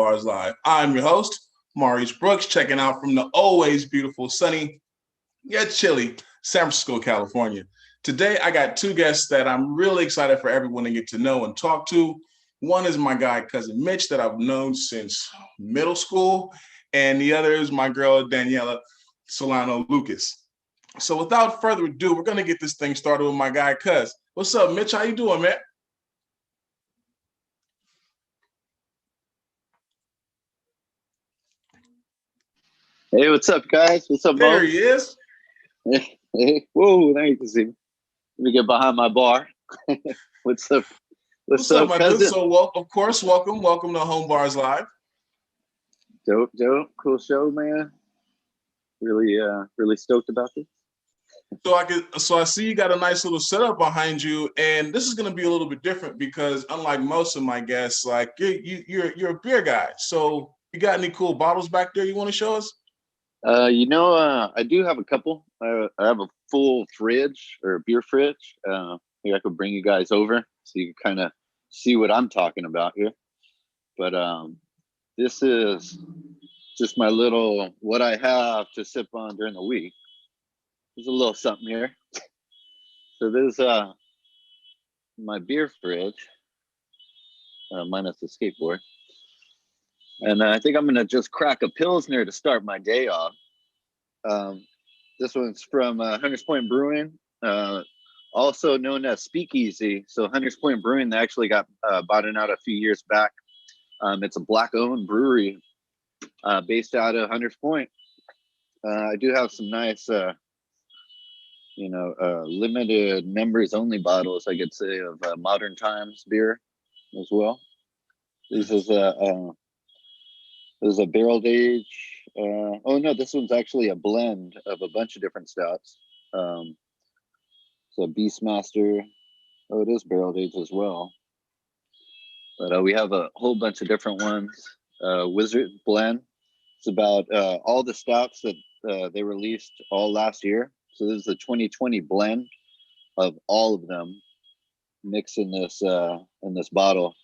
Bars Live. I'm your host, Maurice Brooks, checking out from the always beautiful, sunny, yet chilly San Francisco, California. Today, I got two guests that I'm really excited for everyone to get to know and talk to. One is my guy, Cuzin Mitch, that I've known since middle school, and the other is my girl, Daniella Solano Lucas. So without further ado, we're going to get this thing started with my guy, Cuz. What's up, Mitch? How you doing, man? Hey, what's up, guys? What's up, There Mo? he is. Hey, whoa, now you can see me. Let me get behind my bar. What's up? What's up, my dude? Cousin? So, of course, welcome to Home Bars Live. Dope. Cool show, man. Really stoked about this. So I see you got a nice little setup behind you, and this is going to be a little bit different because unlike most of my guests, like you're a beer guy. So you got any cool bottles back there you want to show us? I do have a couple. I have a full fridge or beer fridge. Maybe I could bring you guys over so you can kind of see what I'm talking about here. But this is just my little what I have to sip on during the week. There's a little something here. So there's my beer fridge, minus the skateboard. And I think I'm going to just crack a Pilsner to start my day off. This one's from Hunters Point Brewing, also known as Speakeasy. So Hunters Point Brewing, they actually got bought out a few years back. It's a Black-owned brewery based out of Hunters Point. I do have some nice, limited members only bottles, I could say, of Modern Times beer as well. This is a barrel age. This one's actually a blend of a bunch of different stouts. So Beastmaster. Oh, it is barrel aged as well. But we have a whole bunch of different ones. Wizard blend. It's about all the stouts that they released all last year. So this is the 2020 blend of all of them mixed in this bottle.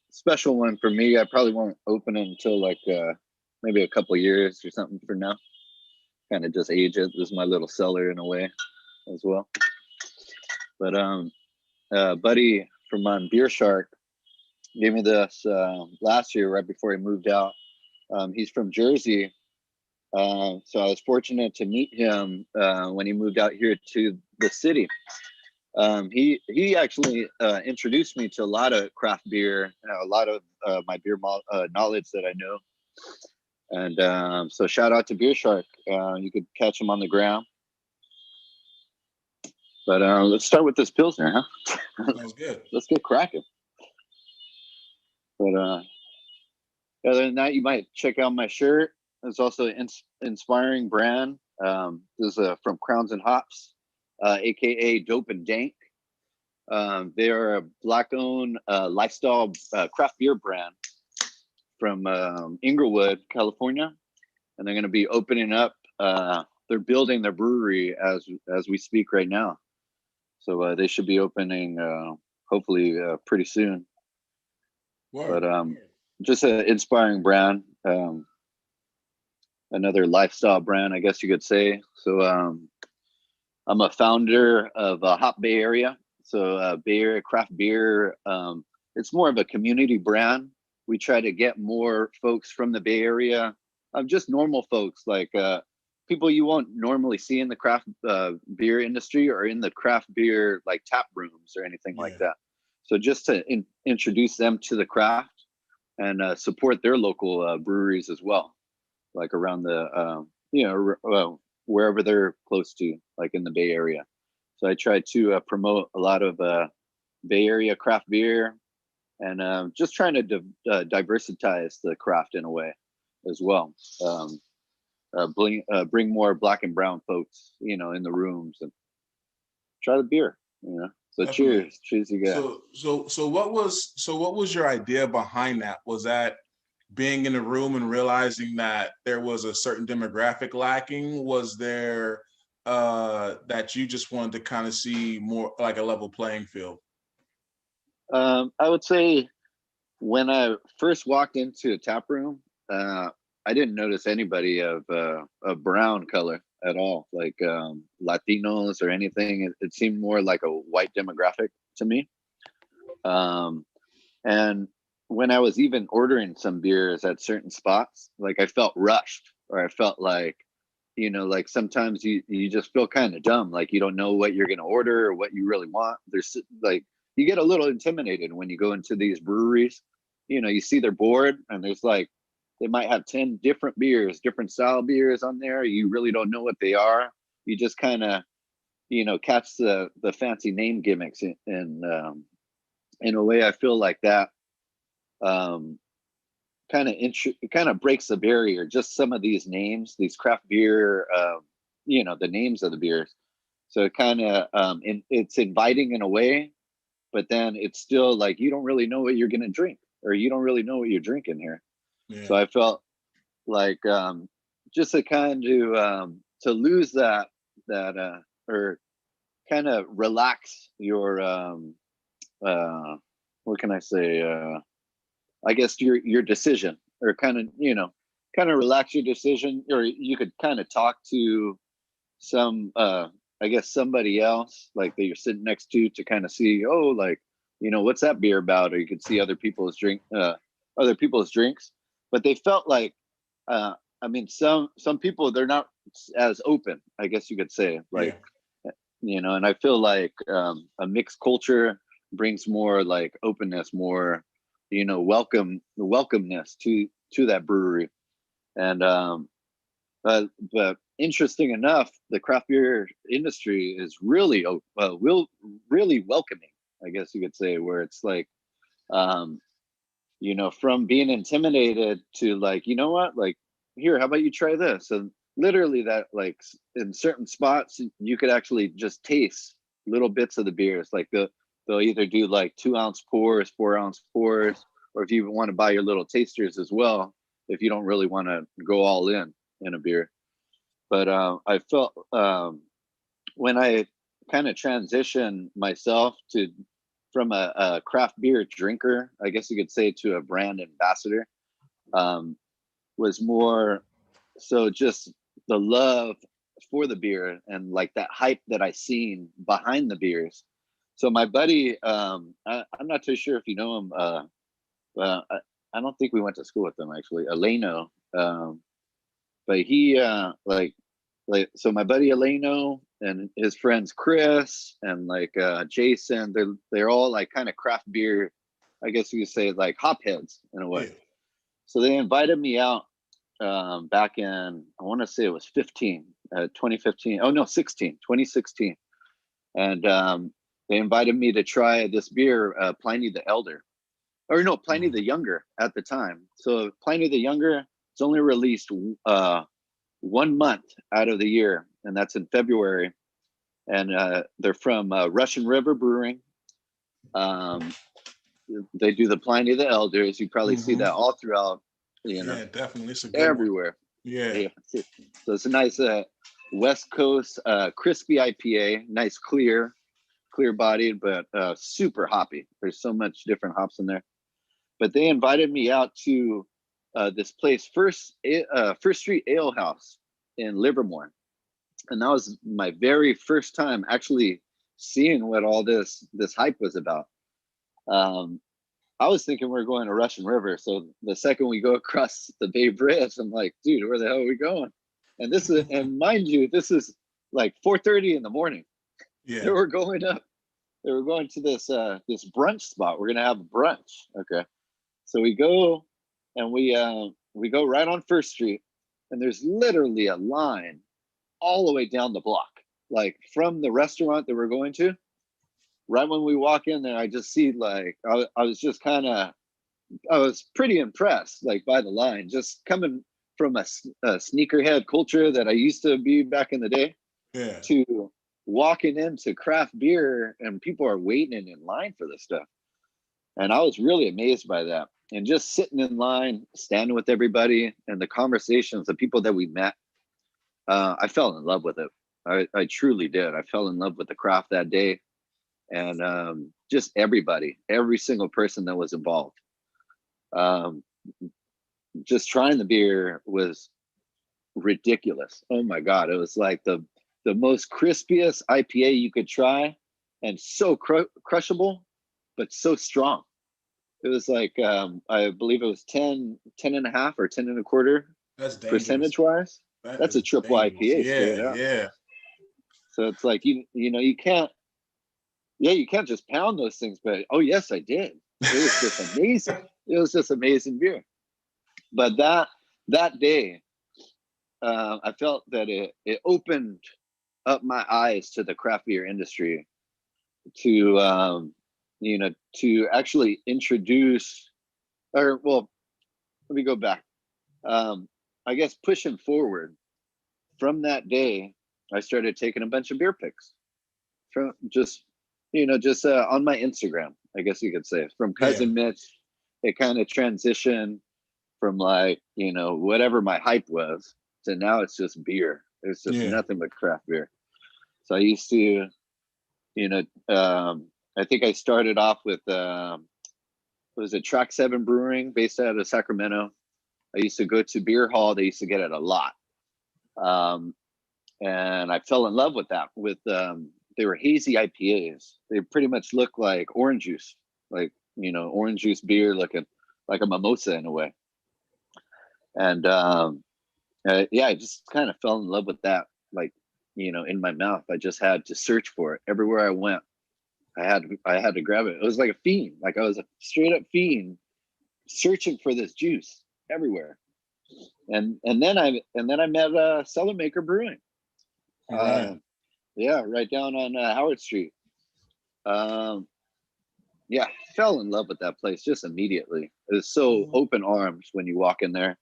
Special one for me. I probably won't open it until like maybe a couple years or something for now. Kind of just age it. This is my little cellar in a way as well. But buddy from Beer Shark gave me this last year right before he moved out. He's from Jersey. So I was fortunate to meet him when he moved out here to the city. He actually introduced me to a lot of craft beer, a lot of my beer knowledge that I know. And so shout out to Beer Shark. You could catch him on the ground. But let's start with this Pilsner, huh? Sounds good. Let's get cracking. But other than that, you might check out my shirt. It's also an inspiring brand. This is from Crowns and Hops, aka Dope and Dank. They are a Black-owned lifestyle craft beer brand from Inglewood, California, and they're going to be opening up. They're building their brewery as we speak right now, so they should be opening hopefully pretty soon. Word. But just an inspiring brand. Another lifestyle brand, I guess you could say. So I'm a founder of Hop Bay Area. So Bay Area craft beer, it's more of a community brand. We try to get more folks from the Bay Area, just normal folks, like people you won't normally see in the craft beer industry or in the craft beer like tap rooms or anything like that. So just to introduce them to the craft and support their local breweries as well, like around the wherever they're close to, like in the Bay Area. So I try to promote a lot of Bay Area craft beer and just trying to diversitize the craft in a way as well. Bring more Black and brown folks, in the rooms and try the beer, So Definitely. cheers, you guys. So what was your idea behind that? Was that being in the room and realizing that there was a certain demographic lacking? Was there that you just wanted to kind of see more like a level playing field? I would say when I first walked into a tap room, I didn't notice anybody of a brown color at all, like Latinos or anything. It seemed more like a white demographic to me. And when I was even ordering some beers at certain spots, like I felt rushed, or I felt like, like sometimes you just feel kind of dumb, like you don't know what you're going to order or what you really want. There's like, you get a little intimidated when you go into these breweries. You see their board and there's like, they might have 10 different beers, different style beers on there. You really don't know what they are. You just kind of, catch the fancy name gimmicks. And in a way, I feel like that kind of breaks the barrier. Just some of these names, these craft beer, the names of the beers. So it kind of, it's inviting in a way, but then it's still like, you don't really know what you're going to drink, or you don't really know what you're drinking here. Yeah. So I felt like just to kind of to lose that or kind of relax your what can I say? I guess your decision, or kind of relax your decision, or you could kind of talk to some I guess somebody else like that you're sitting next to kind of see, oh, like, what's that beer about? Or you could see other people's drinks. But they felt like, I mean, some people, they're not as open, I guess you could say, like, and I feel like a mixed culture brings more like openness, more, welcomeness to that brewery. And but interesting enough, the craft beer industry is really really welcoming, I guess you could say, where it's like, from being intimidated to like, you know what, like, here, how about you try this? And literally that, like, in certain spots, you could actually just taste little bits of the beers. Like they'll either do like 2-ounce pours, 4-ounce pours, or if you want to buy your little tasters as well, if you don't really want to go all in a beer. But I felt when I kind of transitioned myself from a craft beer drinker, I guess you could say, to a brand ambassador, was more so just the love for the beer and like that hype that I seen behind the beers. So my buddy, I'm not too sure if you know him. I don't think we went to school with him actually, Eleno. But he so my buddy Eleno and his friends Chris and like Jason, they're all like kind of craft beer, I guess you could say, like hop heads in a way. Yeah. So they invited me out back in, I want to say it was 2015. Oh no, 2016. And they invited me to try this beer, Pliny the Elder. Or no, Pliny the Younger at the time. So Pliny the Younger, it's only released 1 month out of the year, and that's in February. And they're from Russian River Brewing. They do the Pliny the Elders. You probably see that all throughout, Yeah, definitely. It's a good everywhere. Yeah. So it's a nice West Coast crispy IPA, nice clear bodied, but super hoppy. There's so much different hops in there. But they invited me out to this place, First Street Ale House in Livermore. And that was my very first time actually seeing what all this hype was about. I was thinking we were going to Russian River. So the second we go across the Bay Bridge, I'm like, dude, where the hell are we going? And and mind you, this is like 4:30 in the morning. Yeah. They were going to this brunch spot. We're going to have a brunch. Okay. So we go and we go right on First Street, and there's literally a line all the way down the block, like from the restaurant that we're going to. Right when we walk in there, I just see like, I was pretty impressed, like, by the line, just coming from a sneakerhead culture that I used to be back in the day, to walking into craft beer and people are waiting in line for this stuff. And I was really amazed by that. And just sitting in line, standing with everybody, and the conversations, the people that we met, I fell in love with it. I truly did. I fell in love with the craft that day. And just every single person that was involved. Just trying the beer was ridiculous. Oh my God. It was like the most crispiest IPA you could try, and so crushable, but so strong. It was like, I believe it was 10 and a half or 10 and a quarter. That's dangerous. Percentage wise. That's a triple dangerous. IPA. Yeah, yeah. So it's like, you can't just pound those things, but oh yes, I did. It was just amazing. It was just amazing beer. But that day, I felt that it opened up my eyes to the craft beer industry, to to actually introduce, or well, let me go back. I guess pushing forward from that day, I started taking a bunch of beer pics from just on my Instagram, I guess you could say, from Cuzin Mitch. It kind of transitioned from like, whatever my hype was, to now it's just beer. It's just nothing but craft beer. So I used to, I think I started off with, was it Track 7 Brewing based out of Sacramento. I used to go to beer hall. They used to get it a lot. And I fell in love with that. They were hazy IPAs. They pretty much looked like orange juice, like, orange juice beer, looking like a mimosa in a way. And I just kind of fell in love with that, like, in my mouth. I just had to search for it everywhere I went. I had to grab it. It was like a fiend. Like I was a straight up fiend searching for this juice everywhere. And then I met Cellar Maker Brewing. Right. Right down on Howard Street. Fell in love with that place just immediately. It was so open arms when you walk in there.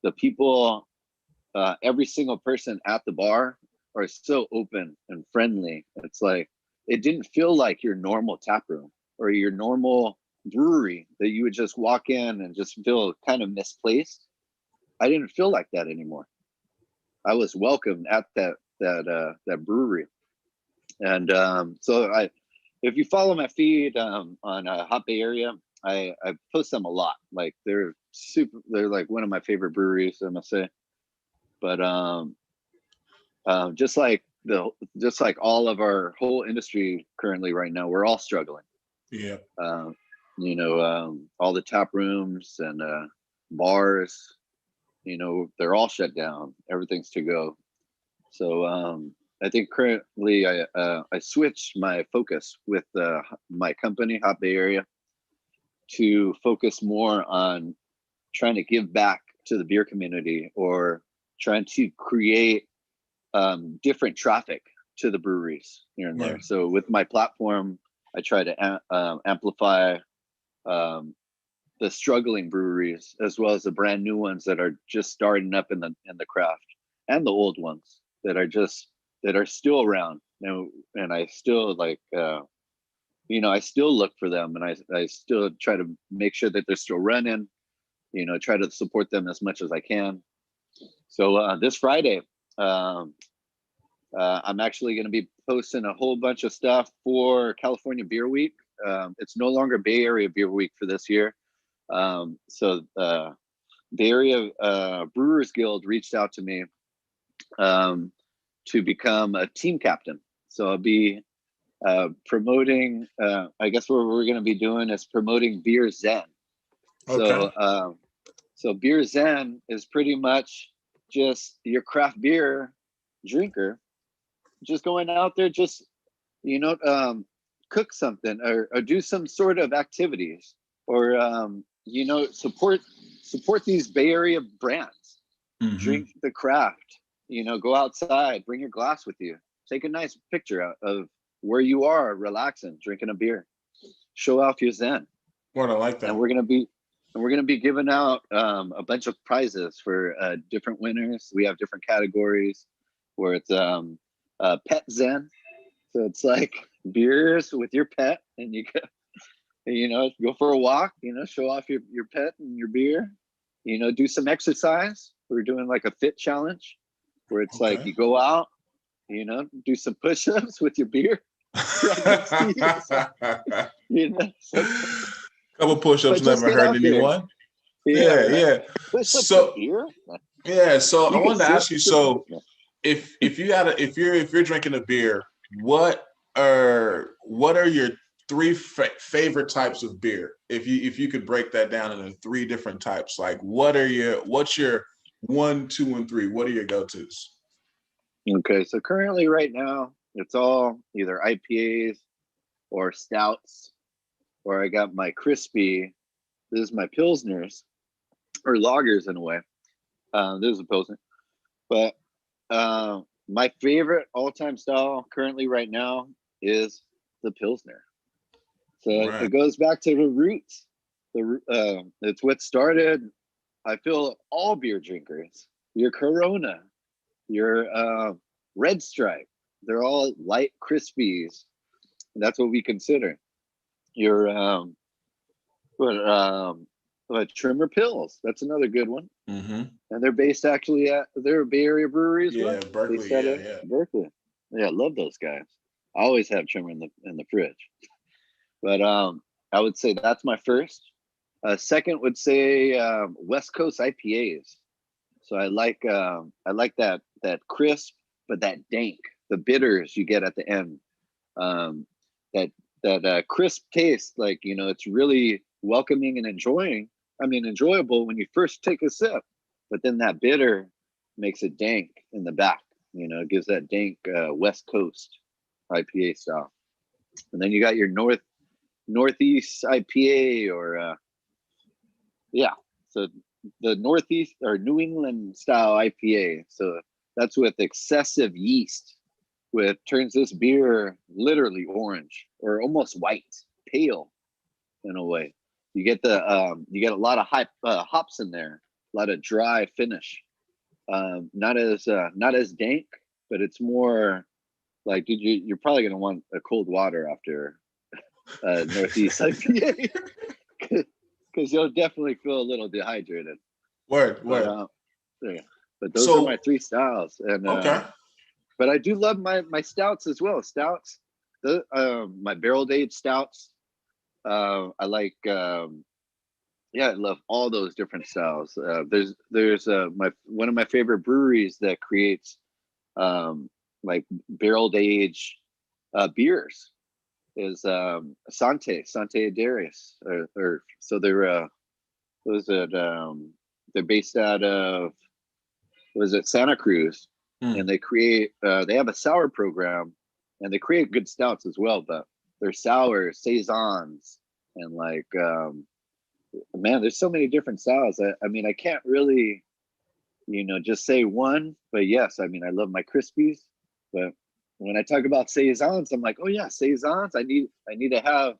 The people, every single person at the bar are so open and friendly. It's like, it didn't feel like your normal tap room or your normal brewery that you would just walk in and just feel kind of misplaced. I didn't feel like that anymore. I was welcomed at that brewery. And so if you follow my feed on Hot Bay Area, I post them a lot. Like they're like one of my favorite breweries, I must say. But just like all of our whole industry currently right now, we're all struggling. Yeah. All the tap rooms and bars, they're all shut down. Everything's to go. So I think currently I switched my focus with my company, Hot Bay Area, to focus more on trying to give back to the beer community, or trying to create different traffic to the breweries here and there. So with my platform, I try to amplify the struggling breweries, as well as the brand new ones that are just starting up in the craft, and the old ones that are still around. And I still I still look for them, and I still try to make sure that they're still running, try to support them as much as I can. So this Friday, I'm actually going to be posting a whole bunch of stuff for California Beer Week. It's no longer Bay Area Beer Week for this year. So Bay Area Brewers Guild reached out to me to become a team captain. So I'll be promoting, I guess what we're going to be doing is promoting Beer Zen. Okay. So Beer Zen is pretty much just your craft beer drinker just going out there, just cook something or do some sort of activities, or support these Bay Area brands. Mm-hmm. Drink the craft, go outside, bring your glass with you, take a nice picture of where you are relaxing, drinking a beer, show off your Zen. What, I like that. And we're gonna be giving out a bunch of prizes for different winners. We have different categories where it's pet Zen. So it's like beers with your pet, and you go for a walk, show off your pet and your beer, do some exercise. We're doing like a fit challenge where it's like you go out, do some push-ups with your beer. Couple push-ups never hurt anyone. Yeah, right. yeah. What's up the So beer? yeah, so I You can wanted to ask you. sip So it. if you got if you're drinking a beer, what are your three favorite types of beer? If you could break that down into three different types, like what's your one, two, and three? What are your go-tos? Okay, so currently right now it's all either IPAs or stouts, or I got my crispy. This is my pilsners or lagers in a way. This is a pilsner, but my favorite all-time style currently right now is the pilsner. So Right. it goes back to the roots. It's what started. I feel all beer drinkers, your Corona, your Red Stripe, they're all light crispies. That's what we consider. Your what Trimmer Pills. That's another good one. Mm-hmm. And they're based actually at they're a Bay Area brewery as Yeah, well. They Berkeley. said Yeah, it yeah. Berkeley. Yeah, I love those guys. I always have Trimmer in the fridge. But I would say that's my first. Second would say West Coast IPAs. So I like that crisp, but that dank, the bitters you get at the end. Um, that crisp taste, like it's really welcoming and enjoyable when you first take a sip, but then that bitter makes it dank in the back. It gives that dank West Coast IPA style. And then you got your Northeast IPA or yeah. So the Northeast or New England style IPA. So that's with excessive yeast, with turns this beer literally orange or almost white, pale in a way. You get a lot of hops in there, a lot of dry finish. Not as dank, but it's more like you're probably gonna want a cold water after Northeast IPA. Because you'll definitely feel a little dehydrated. Word, But word. yeah. But those are my So three styles, and okay. but I do love my stouts as well. Stouts, my barrel aged stouts. I like. Yeah, I love all those different styles. There's my one of my favorite breweries that creates like barrel aged beers is Sante Darius, or so was it they're based out of was it Santa Cruz, Mm. and they have a sour program, and they create good stouts as well, but they're sour saisons and like man, there's so many different styles. I mean, I can't really just say one, but yes, I mean, I love my crispies, but when I talk about saisons, I'm like, oh yeah, saisons, I need to have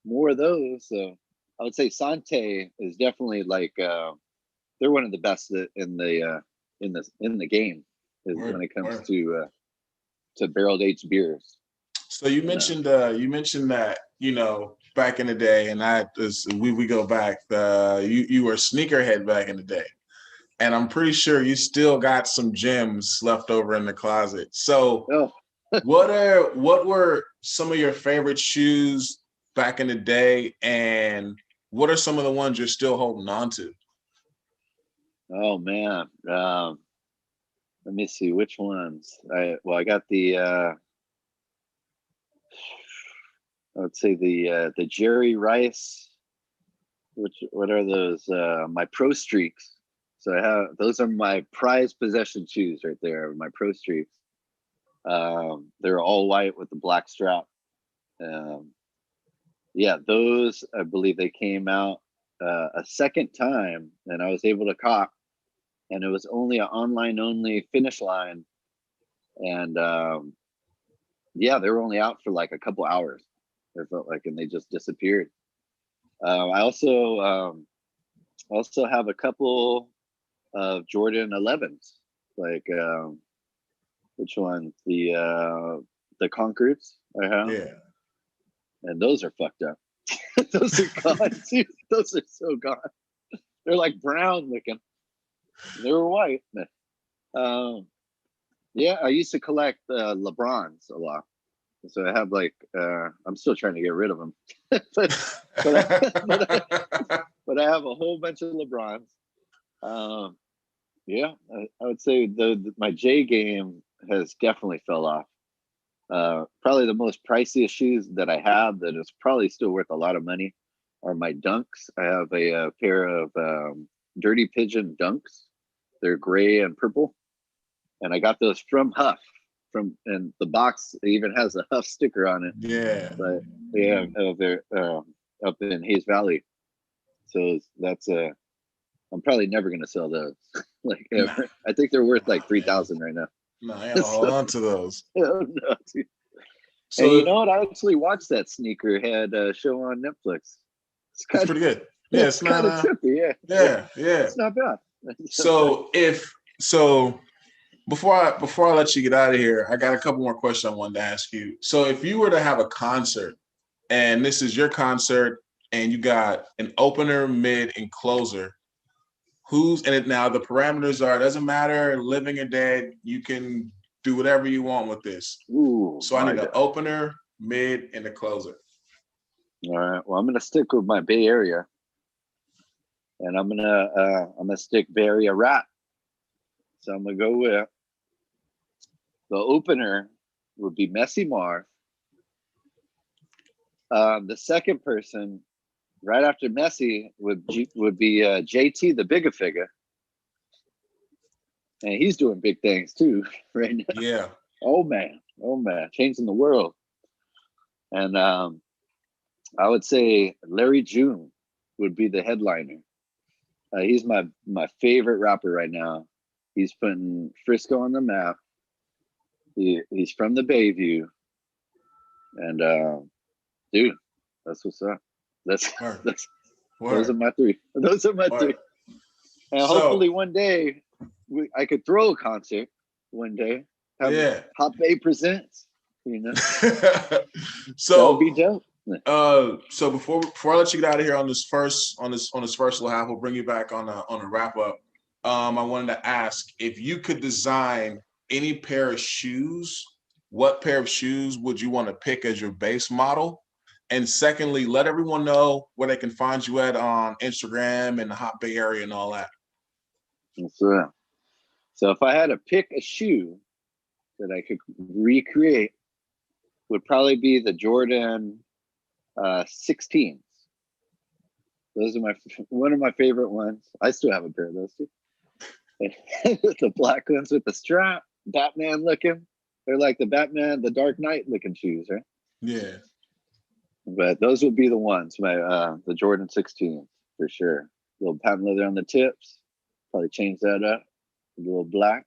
more of those. So I would say Sante is definitely like they're one of the best in the game is when Word, it comes word. to barrel aged beers. So you mentioned that back in the day, and we go back. You were a sneakerhead back in the day, and I'm pretty sure you still got some gems left over in the closet. So Oh, what were some of your favorite shoes back in the day, and what are some of the ones you're still holding on to? oh man. Let me see which ones. I got the let's say the Jerry Rice. What are those? My Pro Streaks. So I have those are my prized possession shoes right there. My Pro Streaks. They're all white with the black strap. Um, yeah, those I believe they came out a second time, and I was able to cop, and it was only an online only finish line, and yeah, they were only out for like a couple hours. It felt like, and they just disappeared. I also have a couple of Jordan 11s, like which one? The Concords I have, Yeah. and those are fucked up. Those are gone. Dude. Those are so gone. They're like brown looking. They were white. Um, yeah, I used to collect LeBrons a lot. So I have like I'm still trying to get rid of them, but but I have a whole bunch of LeBrons. Yeah, I would say my J game has definitely fell off. Probably the most priciest shoes that I have that is probably still worth a lot of money are my Dunks. I have a pair of Dirty Pigeon Dunks. They're gray and purple, and I got those from Huff. And the box even has a Huff sticker on it. Yeah. But yeah, they're up in Hayes Valley. So that's I'm probably never gonna sell those. Like ever. I think they're worth like 3,000 right now. No, I gotta hold on to those. Oh, no, dude. So and you know what? I actually watched that Sneakerhead show on Netflix. It's pretty good. Yeah, it's kind of trippy. Yeah, it's not bad. So before I let you get out of here, I got a couple more questions I wanted to ask you. So if you were to have a concert, and this is your concert, and you got an opener, mid, and closer, who's in it now? The parameters are, it doesn't matter, living or dead, you can do whatever you want with this. Ooh, so I need an opener, mid, and a closer. All right. Well, I'm gonna stick with my Bay Area, and I'm gonna stick Bay Area rap. So I'm gonna go with the opener would be Messy Marv. The second person, right after Messi, would be JT the Bigger Figure, and he's doing big things too right now. Yeah. Oh man, changing the world. And I would say Larry June would be the headliner. He's my favorite rapper right now. He's putting Frisco on the map. He's from the Bayview, and dude, that's what's up. Those are my three. Those are my three. And hopefully one day I could throw a concert one day. Hot Bay Presents, you know. So that'll be dope. So before I let you get out of here on this first little half, we'll bring you back on a wrap up. I wanted to ask if you could design any pair of shoes, what pair of shoes would you want to pick as your base model? And secondly, let everyone know where they can find you at on Instagram and the Hot Bay area and all that. So if I had to pick a shoe that I could recreate, would probably be the Jordan 16s. Those are one of my favorite ones. I still have a pair of those too. The black ones with the strap, Batman looking. They're like the Batman, the Dark Knight looking shoes, right? Yeah. But those would be the ones, the Jordan 16s for sure. A little patent leather on the tips. Probably change that up. A little black.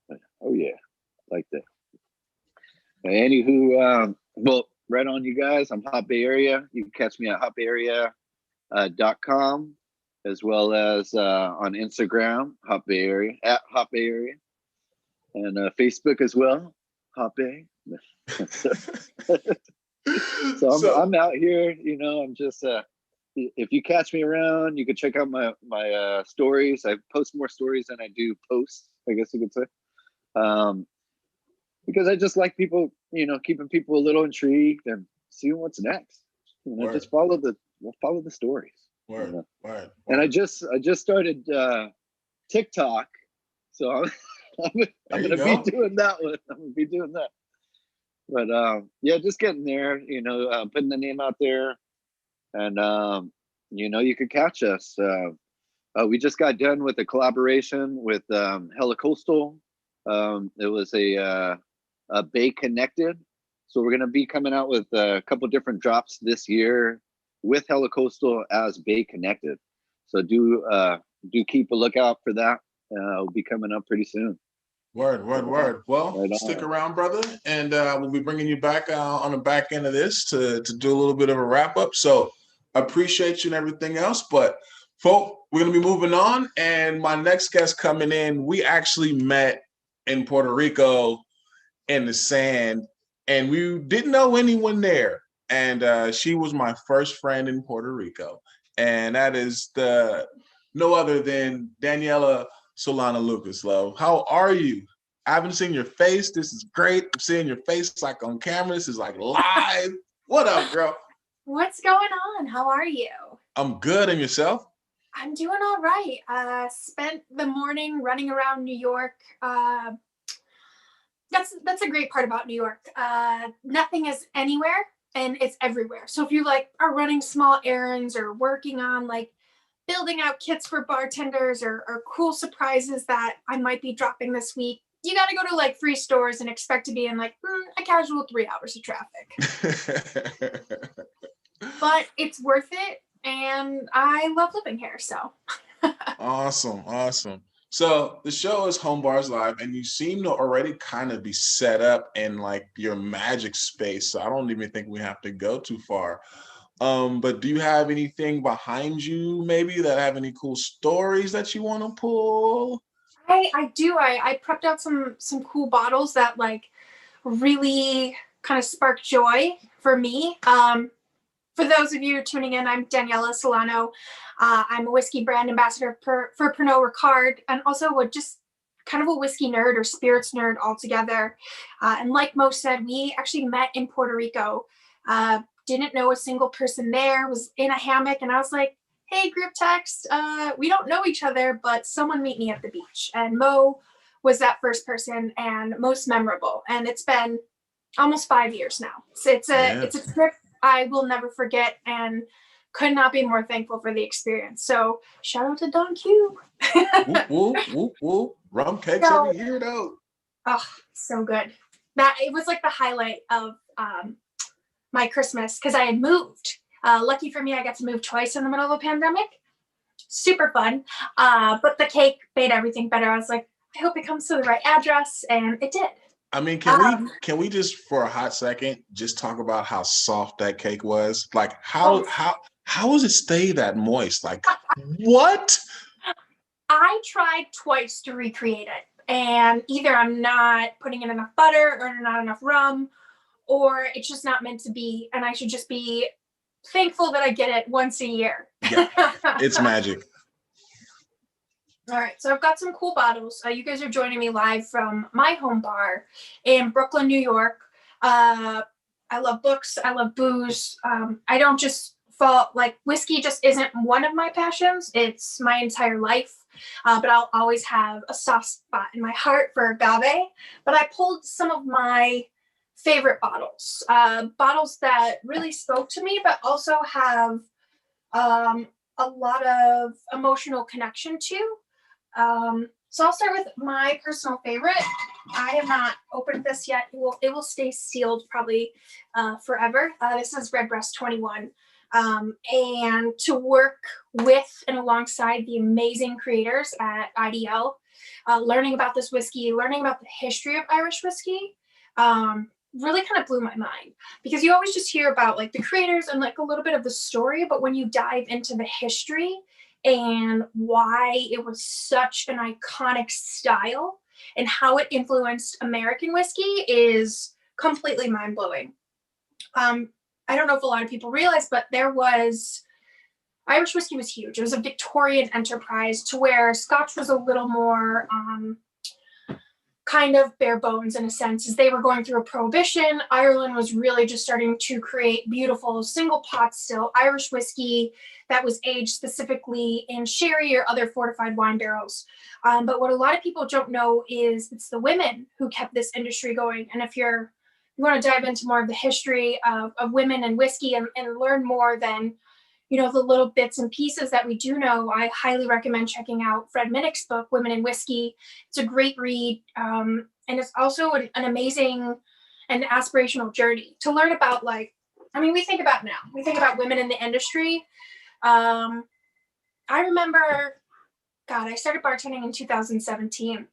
But, oh yeah, like that. Anywho, well, right on, you guys. I'm Hot Bay Area. You can catch me at hotbayarea.com, as well as on Instagram, Hot Bay Area, at Hot Bay Area, and Facebook as well, Hot Bay. So I'm out here, you know. I'm just if you catch me around, you can check out my stories. I post more stories than I do posts, I guess you could say. Because I just like people, you know, keeping people a little intrigued and seeing what's next. You know, just follow the stories. Word, you know? Word. And I just started TikTok, so I'm gonna be doing that one. I'm gonna be doing that. But yeah, just getting there, you know, putting the name out there, and you know, you could catch us. We just got done with a collaboration with Hella Coastal. It was a Bay Connected, so we're gonna be coming out with a couple different drops this year with Hella Coastal as Bay Connected. So do keep a lookout for that. It'll be coming up pretty soon. Word. Well, stick around, brother, and we'll be bringing you back on the back end of this to do a little bit of a wrap up. So I appreciate you and everything else, but folk, we're gonna be moving on. And my next guest coming in, we actually met in Puerto Rico in the sand, and we didn't know anyone there. And she was my first friend in Puerto Rico, and that is no other than Daniella Solano Lucas. Love, how are you? I haven't seen your face. This is great. I'm seeing your face like on camera. This is like live. What up, girl? What's going on? How are you? I'm good, and yourself? I'm doing all right. Spent the morning running around New York. That's a great part about New York. Nothing is anywhere and it's everywhere. So if you like are running small errands or working on like building out kits for bartenders or cool surprises that I might be dropping this week, you got to go to like 3 stores and expect to be in like a casual 3 hours of traffic. But it's worth it, and I love living here. So Awesome. So the show is Home Bars Live, and you seem to already kind of be set up in like your magic space. So I don't even think we have to go too far. But do you have anything behind you, maybe that have any cool stories that you want to pull? I do. I prepped out some cool bottles that like really kind of spark joy for me. For those of you tuning in, I'm Daniella Solano. I'm a whiskey brand ambassador for Pernod Ricard, and also just kind of a whiskey nerd or spirits nerd altogether. And like Mo said, we actually met in Puerto Rico. Didn't know a single person there, was in a hammock, and I was like, hey, group text, we don't know each other, but someone meet me at the beach. And Mo was that first person and most memorable. And it's been almost 5 years now. So it's a trip I will never forget and could not be more thankful for the experience. So shout out to Don Q. Whoop. Rum cakes every year though. Oh, so good. That it was like the highlight of my Christmas because I had moved. Lucky for me, I got to move twice in the middle of a pandemic. Super fun. But the cake made everything better. I was like, I hope it comes to the right address, and it did. I mean, can we just for a hot second just talk about how soft that cake was? Like how does it stay that moist? Like what? I tried twice to recreate it, and either I'm not putting in enough butter or not enough rum, or it's just not meant to be, and I should just be thankful that I get it once a year. Yeah, it's magic. All right, so I've got some cool bottles. You guys are joining me live from my home bar in Brooklyn, New York. I love books. I love booze. I don't just fall like whiskey just isn't one of my passions. It's my entire life. But I'll always have a soft spot in my heart for agave. But I pulled some of my favorite bottles, bottles that really spoke to me, but also have a lot of emotional connection to. So I'll start with my personal favorite. I have not opened this yet. It will stay sealed probably forever. This is Redbreast 21. And to work with and alongside the amazing creators at IDL, learning about this whiskey, learning about the history of Irish whiskey, really kind of blew my mind because you always just hear about like the creators and like a little bit of the story, but when you dive into the history and why it was such an iconic style and how it influenced American whiskey is completely mind-blowing. I don't know if a lot of people realize, but Irish whiskey was huge. It was a Victorian enterprise to where Scotch was a little more kind of bare bones in a sense, as they were going through a prohibition. Ireland was really just starting to create beautiful single pot still Irish whiskey that was aged specifically in sherry or other fortified wine barrels. But what a lot of people don't know is it's the women who kept this industry going. And if you want to dive into more of the history of women and whiskey and learn more than the little bits and pieces that we do know, I highly recommend checking out Fred Minnick's book, Women in Whiskey. It's a great read. And it's also an amazing and aspirational journey to learn about, we think about women in the industry. I remember, I started bartending in 2017.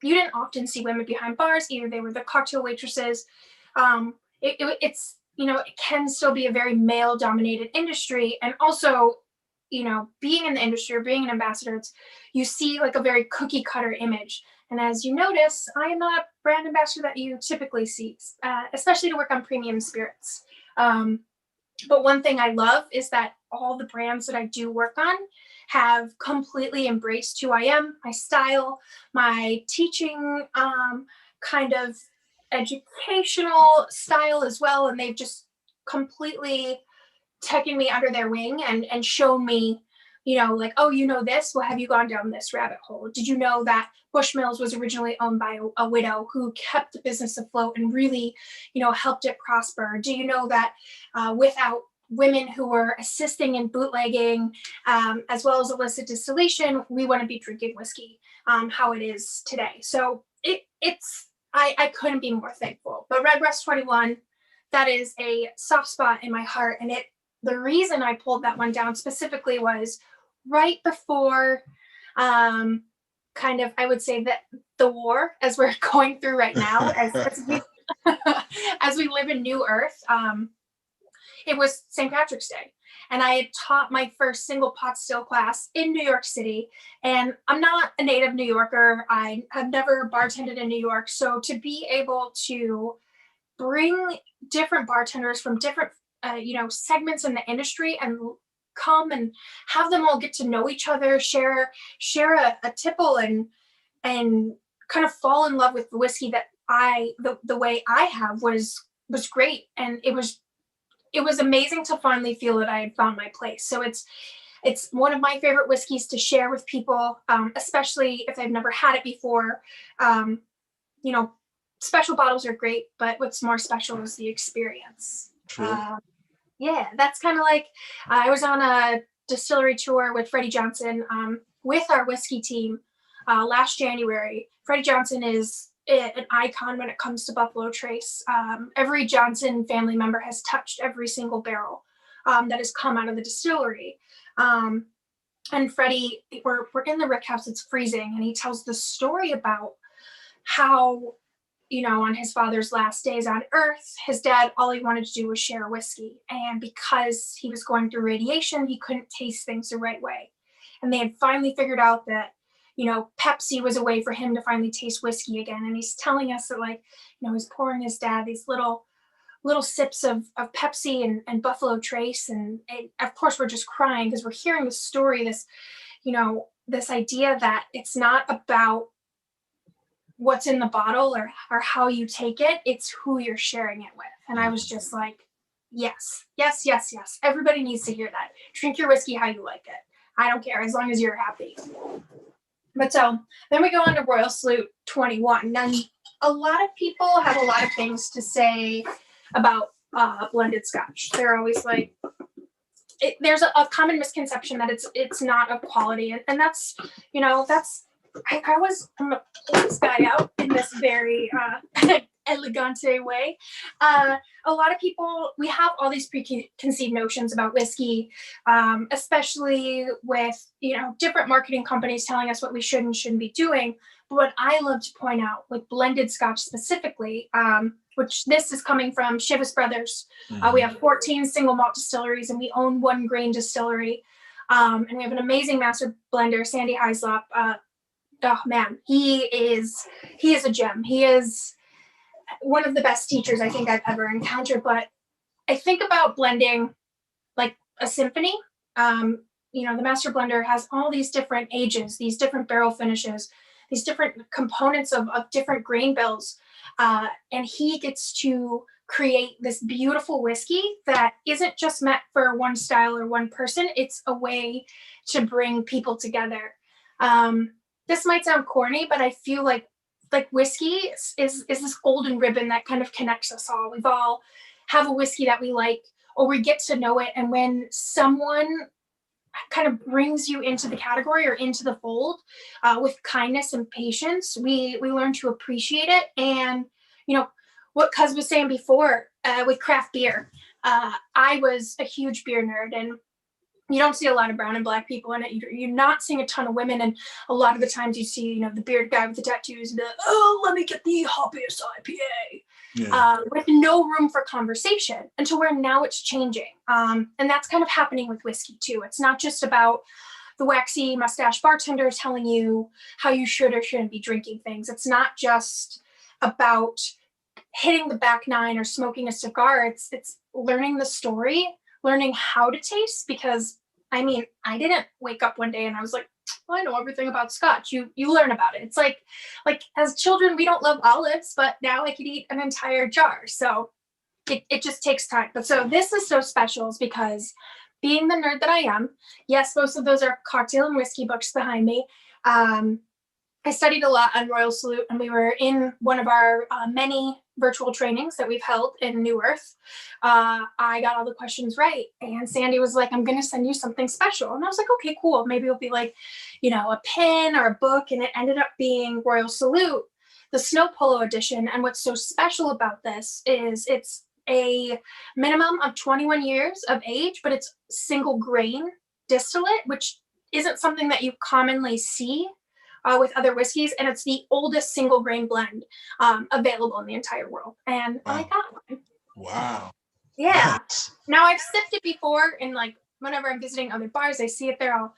You didn't often see women behind bars. Either they were the cocktail waitresses. It's it can still be a very male-dominated industry. And also, being in the industry or being an ambassador, you see like a very cookie-cutter image. And as you notice, I am not a brand ambassador that you typically see, especially to work on premium spirits. But one thing I love is that all the brands that I do work on have completely embraced who I am, my style, my teaching kind of educational style as well. And they've just completely taken me under their wing and shown me, you know, like, oh, you know this? Well, have you gone down this rabbit hole? Did you know that Bushmills was originally owned by a widow who kept the business afloat and really, you know, helped it prosper? Do you know that without women who were assisting in bootlegging, as well as illicit distillation, we wouldn't be drinking whiskey how it is today? So I couldn't be more thankful. But Redbreast 21, that is a soft spot in my heart. And the reason I pulled that one down specifically was right before kind of, I would say, that the war, as we're going through right now, as we live in New Earth. It was St. Patrick's Day, and I had taught my first single pot still class in New York City. And I'm not a native New Yorker. I have never bartended in New York. So to be able to bring different bartenders from different, you know, segments in the industry and come and have them all get to know each other, share a tipple and kind of fall in love with the whiskey that the way I have was great. And it was amazing to finally feel that I had found my place. So it's one of my favorite whiskeys to share with people, especially if they've never had it before. You know, special bottles are great, but what's more special is the experience. True. Yeah, that's kind of like, I was on a distillery tour with Freddie Johnson with our whiskey team last January. Freddie Johnson is an icon when it comes to Buffalo Trace. Every Johnson family member has touched every single barrel that has come out of the distillery. And Freddie, we're in the rick house, it's freezing, and he tells the story about how, you know, on his father's last days on earth, his dad, all he wanted to do was share whiskey. And because he was going through radiation, he couldn't taste things the right way. And they had finally figured out that, you know, Pepsi was a way for him to finally taste whiskey again. And he's telling us that, like, you know, he's pouring his dad these little sips of Pepsi and Buffalo Trace. And of course, we're just crying because we're hearing the story, this, you know, this idea that it's not about what's in the bottle or how you take it, it's who you're sharing it with. And I was just like, yes. Everybody needs to hear that. Drink your whiskey how you like it. I don't care, as long as you're happy. But so then we go on to Royal Salute 21. And a lot of people have a lot of things to say about blended Scotch. They're always like, there's a common misconception that it's not of quality. And that's, you know, I'm gonna pull this guy out in this very elegante way. A lot of people, we have all these preconceived notions about whiskey, especially with, you know, different marketing companies telling us what we should and shouldn't be doing. But what I love to point out with blended Scotch specifically, which this is coming from Chivas Brothers. We have 14 single malt distilleries and we own one grain distillery. And we have an amazing master blender, Sandy Heislap. Oh man, he is a gem. He is one of the best teachers I think I've ever encountered. But I think about blending like a symphony. You know, the master blender has all these different ages, these different barrel finishes, these different components of different grain bills. And he gets to create this beautiful whiskey that isn't just meant for one style or one person. It's a way to bring people together. This might sound corny, but I feel like whiskey is this golden ribbon that kind of connects us all. We've all have a whiskey that we like, or we get to know it. And when someone kind of brings you into the category or into the fold with kindness and patience, we learn to appreciate it. And, you know, what Cuz was saying before with craft beer, I was a huge beer nerd, and you don't see a lot of brown and black people in it. You're not seeing a ton of women. And a lot of the times you see, you know, the beard guy with the tattoos, and oh, let me get the hoppiest IPA, with no room for conversation, until where now it's changing. And that's kind of happening with whiskey too. It's not just about the waxy mustache bartender telling you how you should or shouldn't be drinking things. It's not just about hitting the back nine or smoking a cigar. It's learning the story, learning how to taste, because I mean, I didn't wake up one day and I was like, well, I know everything about Scotch. You learn about it. It's like as children, we don't love olives, but now I could eat an entire jar. So it just takes time. But so this is so special is because being the nerd that I am, yes, most of those are cocktail and whiskey books behind me. I studied a lot on Royal Salute, and we were in one of our many virtual trainings that we've held in New Earth. I got all the questions right, and Sandy was like, I'm going to send you something special. And I was like, okay, cool. Maybe it'll be like, a pin or a book. And it ended up being Royal Salute, the Snow Polo edition. And what's so special about this is it's a minimum of 21 years of age, but it's single grain distillate, which isn't something that you commonly see with other whiskeys, and it's the oldest single grain blend available in the entire world. And I got one. Wow. Yeah. Nice. Now I've sipped it before, and like whenever I'm visiting other bars, I see it there.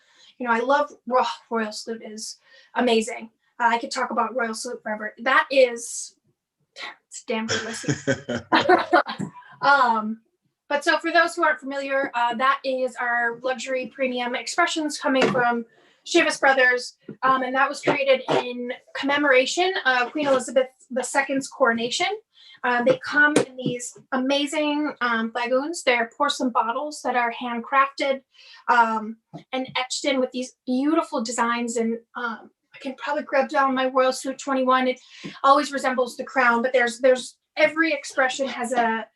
I love Royal Salute is amazing. I could talk about Royal Salute forever. It's damn good whiskey. But so for those who aren't familiar, that is our luxury premium expressions coming from Chivas Brothers, and that was created in commemoration of Queen Elizabeth II's coronation. They come in these amazing flagoons. They're porcelain bottles that are handcrafted and etched in with these beautiful designs. And I can probably grab down my Royal Salute 21. It always resembles the crown, but there's every expression has a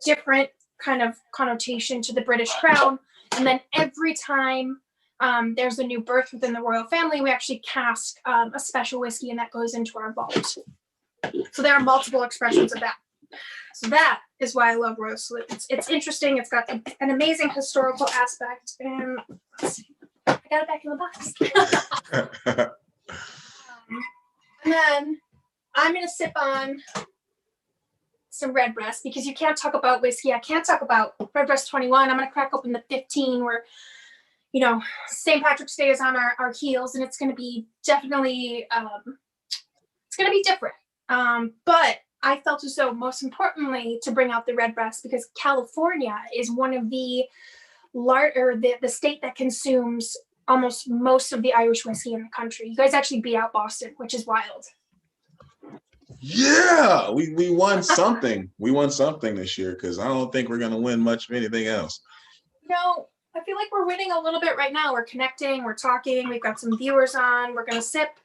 different kind of connotation to the British crown. And then every time there's a new birth within the royal family, we actually cask a special whiskey, and that goes into our vault. So there are multiple expressions of that. So that is why I love Royal Salute. It's interesting. It's got an amazing historical aspect. And let's see, I got it back in the box. And then I'm going to sip on some Redbreast, because you can't talk about whiskey. I can't talk about Redbreast 21. I'm going to crack open the 15 where St. Patrick's Day is on our heels, and it's going to be definitely, it's going to be different. But I felt as though, most importantly, to bring out the Redbreast, because California is one of the state that consumes almost most of the Irish whiskey in the country. You guys actually beat out Boston, which is wild. Yeah, we won something. We won something this year, because I don't think we're going to win much of anything else. I feel like we're winning a little bit right now. We're connecting, we're talking, we've got some viewers on, we're going to sip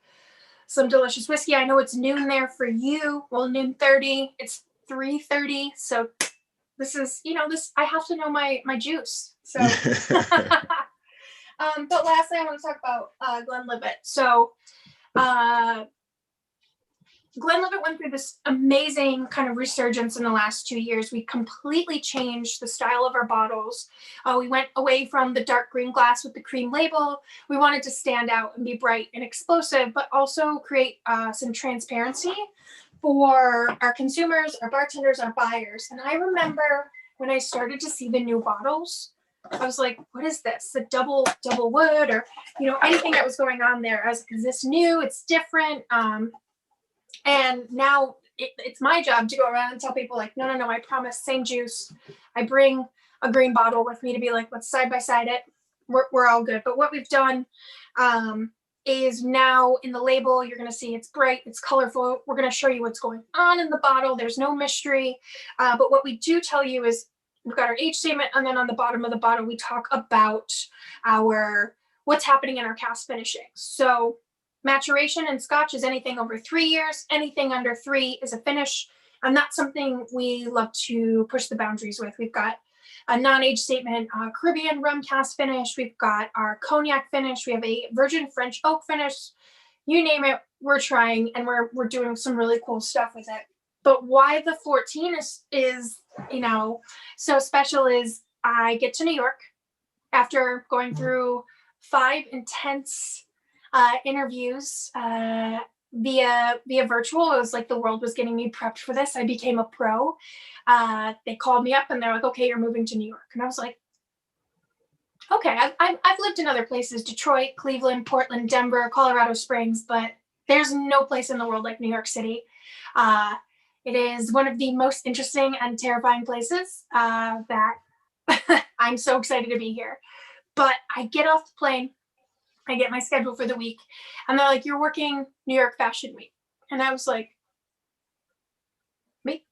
some delicious whiskey. I know it's noon there for you. Well, noon 30, it's 3:30. So this is, I have to know my juice. So, but lastly, I want to talk about Glenlivet. So, Glenlivet went through this amazing kind of resurgence in the last 2 years. We completely changed the style of our bottles. We went away from the dark green glass with the cream label. We wanted to stand out and be bright and explosive, but also create some transparency for our consumers, our bartenders, our buyers. And I remember when I started to see the new bottles, I was like, what is this? The double wood, or, anything that was going on there. I was like, is this new? It's different. And now it's my job to go around and tell people, like, no, I promise, same juice. I bring a green bottle with me to be like, let's side by side it. We're all good. But what we've done is now in the label, you're going to see it's bright, it's colorful. We're going to show you what's going on in the bottle. There's no mystery. But what we do tell you is we've got our age statement, and then on the bottom of the bottle, we talk about what's happening in our cask finishing. So maturation in Scotch is anything over 3 years. Anything under 3 is a finish. And that's something we love to push the boundaries with. We've got a non-age statement, Caribbean rum cask finish. We've got our cognac finish. We have a virgin French oak finish. You name it, we're trying, and we're doing some really cool stuff with it. But why the 14 is so special is I get to New York after going through 5 intense interviews via virtual. It was like the world was getting me prepped for this. I became a pro. They called me up and they're like, okay, you're moving to New York. And I was like, okay, I've lived in other places, Detroit, Cleveland, Portland, Denver, Colorado Springs, but there's no place in the world like New York City. It is one of the most interesting and terrifying places that I'm so excited to be here. But I get off the plane, I get my schedule for the week, and they're like, you're working New York Fashion Week. And I was like, me?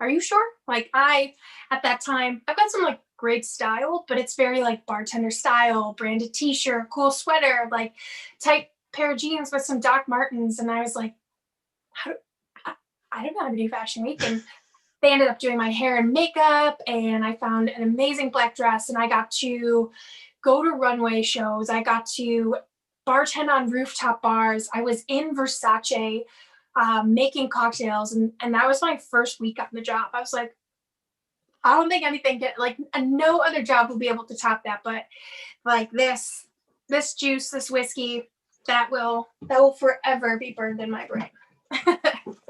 are you sure? Like at that time, I've got some like great style, but it's very like bartender style, branded t-shirt, cool sweater, like tight pair of jeans with some Doc Martens. And I was like, I don't know how to do Fashion Week. And they ended up doing my hair and makeup, and I found an amazing black dress, and I got to go to runway shows. I got to bartend on rooftop bars. I was in Versace making cocktails, and that was my first week on the job. I was like, I don't think anything no other job will be able to top that, but like this juice, this whiskey, that will forever be burned in my brain.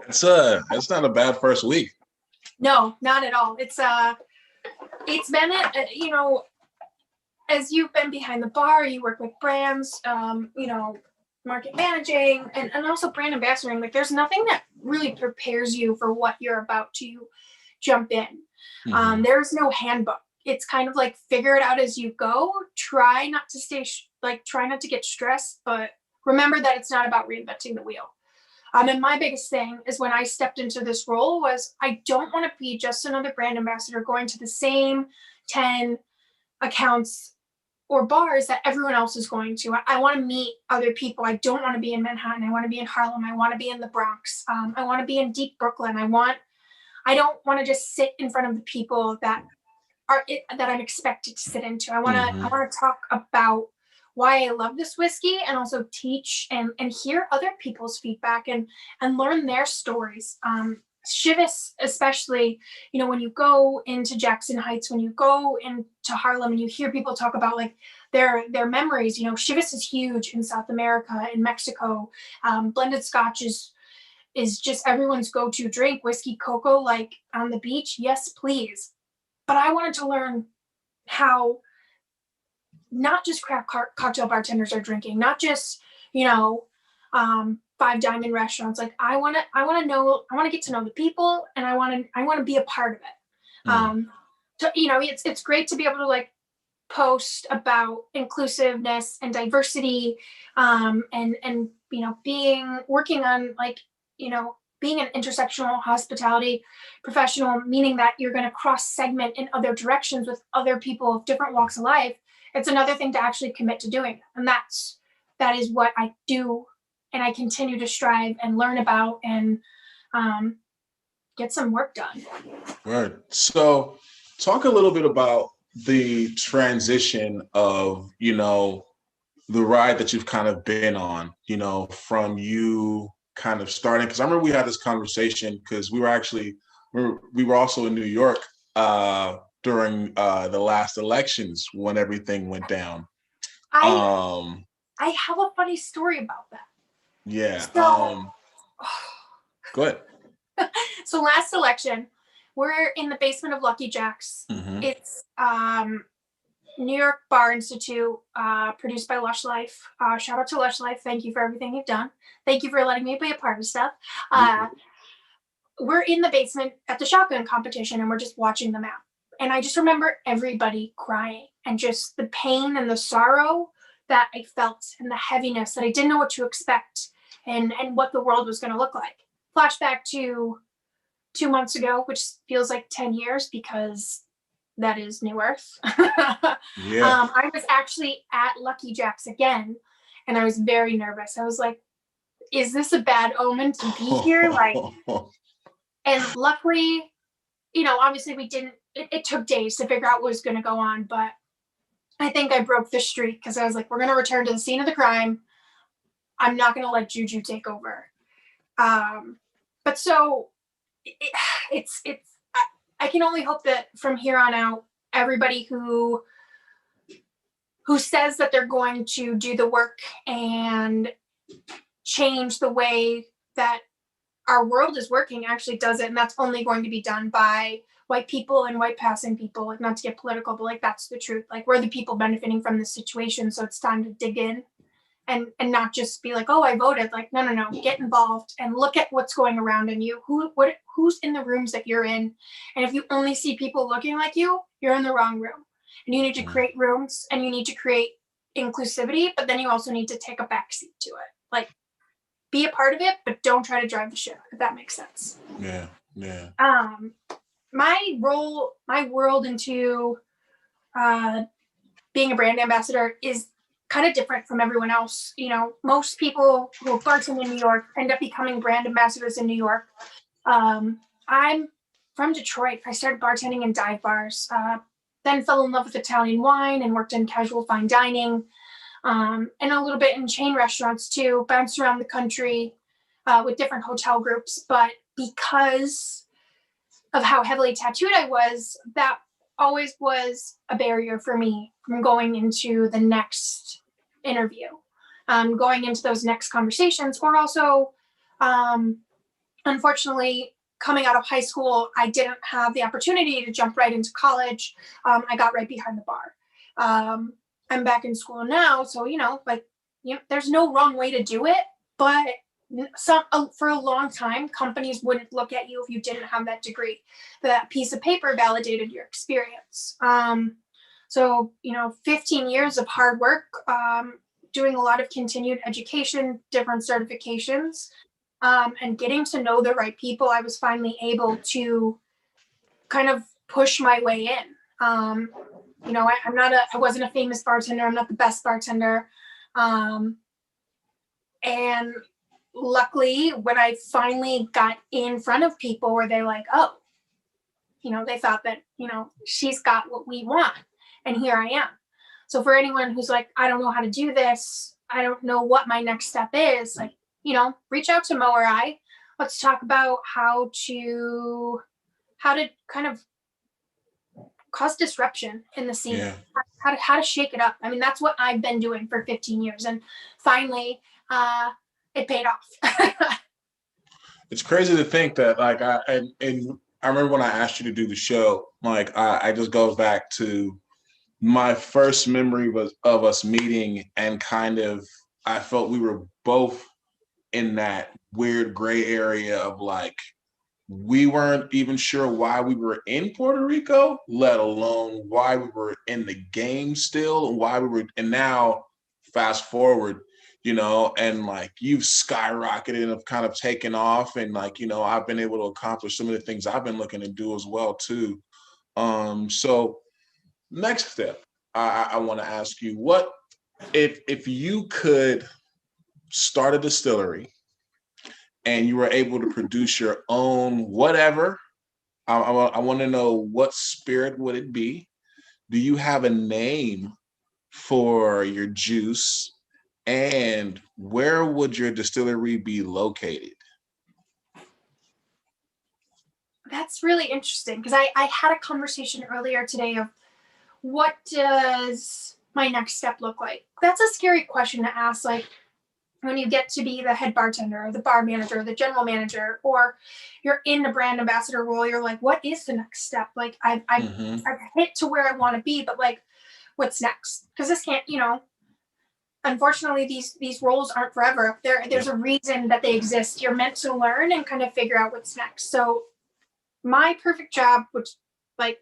That's not a bad first week. No, not at all. It's been as you've been behind the bar, you work with brands, market managing and also brand ambassadoring. Like there's nothing that really prepares you for what you're about to jump in. Mm-hmm. There's no handbook. It's kind of like figure it out as you go. Try not to get stressed, but remember that it's not about reinventing the wheel. And my biggest thing is when I stepped into this role was I don't want to be just another brand ambassador going to the same 10 accounts or bars that everyone else is going to. I want to meet other people. I don't want to be in Manhattan. I want to be in Harlem. I want to be in the Bronx. I want to be in deep Brooklyn. I don't want to just sit in front of the people that I'm expected to sit into. I want to talk about why I love this whiskey and also teach and hear other people's feedback and learn their stories. Chivas, especially, when you go into Jackson Heights, when you go into Harlem and you hear people talk about like their memories, Chivas is huge in South America, in Mexico. Blended Scotch is just everyone's go-to drink. Whiskey cocoa, like on the beach, yes, please. But I wanted to learn how not just craft cocktail bartenders are drinking, not just, Five Diamond restaurants. Like I want to get to know the people, and I want to be a part of it. So, it's great to be able to like post about inclusiveness and diversity, and working on like, being an intersectional hospitality professional, meaning that you're going to cross segment in other directions with other people of different walks of life. It's another thing to actually commit to doing. And that is what I do. And I continue to strive and learn about and get some work done. Right. So talk a little bit about the transition of, the ride that you've kind of been on, from you kind of starting. Because I remember we had this conversation because we were also in New York during the last elections when everything went down. I have a funny story about that. Yeah. So, go ahead. So last election, we're in the basement of Lucky Jack's. Mm-hmm. It's New York Bar Institute, produced by Lush Life. Shout out to Lush Life. Thank you for everything you've done. Thank you for letting me be a part of stuff. We're in the basement at the shotgun competition, and we're just watching them out. And I just remember everybody crying and just the pain and the sorrow that I felt and the heaviness that I didn't know what to expect and what the world was going to look like. Flashback to 2 months ago, which feels like 10 years because that is New Earth. Yeah. I was actually at Lucky Jack's again, and I was very nervous. I was like, is this a bad omen to be here? And luckily, obviously we didn't, it took days to figure out what was going to go on, but I think I broke the streak because I was like, we're going to return to the scene of the crime. I'm not going to let Juju take over. But so I can only hope that from here on out, everybody who says that they're going to do the work and change the way that our world is working actually does it. And that's only going to be done by white people and white passing people, like not to get political, but like that's the truth. Like we're the people benefiting from this situation. So it's time to dig in and not just be like, oh, I voted. Like, no, get involved and look at what's going around in you. Who's in the rooms that you're in? And if you only see people looking like you're in the wrong room. And you need to create rooms and you need to create inclusivity, but then you also need to take a backseat to it. Like be a part of it, but don't try to drive the ship, if that makes sense. Yeah. my world into being a brand ambassador is kind of different from everyone else. You know, most people who bartend in New York end up becoming brand ambassadors in New York. I'm from Detroit. I started bartending in dive bars, then fell in love with Italian wine and worked in casual fine dining, and a little bit in chain restaurants too, bounced around the country with different hotel groups. But because of how heavily tattooed I was, that always was a barrier for me from going into the next interview, going into those next conversations, or also, unfortunately, coming out of high school, I didn't have the opportunity to jump right into college. I got right behind the bar. I'm back in school now, so there's no wrong way to do it, but for a long time, companies wouldn't look at you if you didn't have that degree. That piece of paper validated your experience. So 15 years of hard work, doing a lot of continued education, different certifications, and getting to know the right people, I was finally able to kind of push my way in. I wasn't a famous bartender. I'm not the best bartender. And luckily, when I finally got in front of people, where they're like, oh, they thought that, she's got what we want. And here I am. So for anyone who's like, I don't know how to do this, I don't know what my next step is, like, reach out to Mo or I. Let's talk about how to kind of cause disruption in the scene, Yeah. how to shake it up. I mean, that's what I've been doing for 15 years. And finally, it paid off. It's crazy to think that, like, I remember when I asked you to do the show, like, I just goes back to my first memory was of us meeting, and kind of, I felt we were both in that weird gray area of, like, we weren't even sure why we were in Puerto Rico, let alone why we were in the game still, and now fast forward, and like, you've skyrocketed and have kind of taken off, and like, I've been able to accomplish some of the things I've been looking to do as well too. So next step, I want to ask you, what if you could start a distillery and you were able to produce your own whatever, I want to know, what spirit would it be? Do you have a name for your juice? And where would your distillery be located? That's really interesting, because I had a conversation earlier today of, what does my next step look like? That's a scary question to ask, like, when you get to be the head bartender or the bar manager or the general manager, or you're in the brand ambassador role, you're like, what is the next step? Like, I've hit to where I want to be, but like, what's next? Because this can't, unfortunately, these roles aren't forever. There's a reason that they exist. You're meant to learn and kind of figure out what's next. So my perfect job, which, like,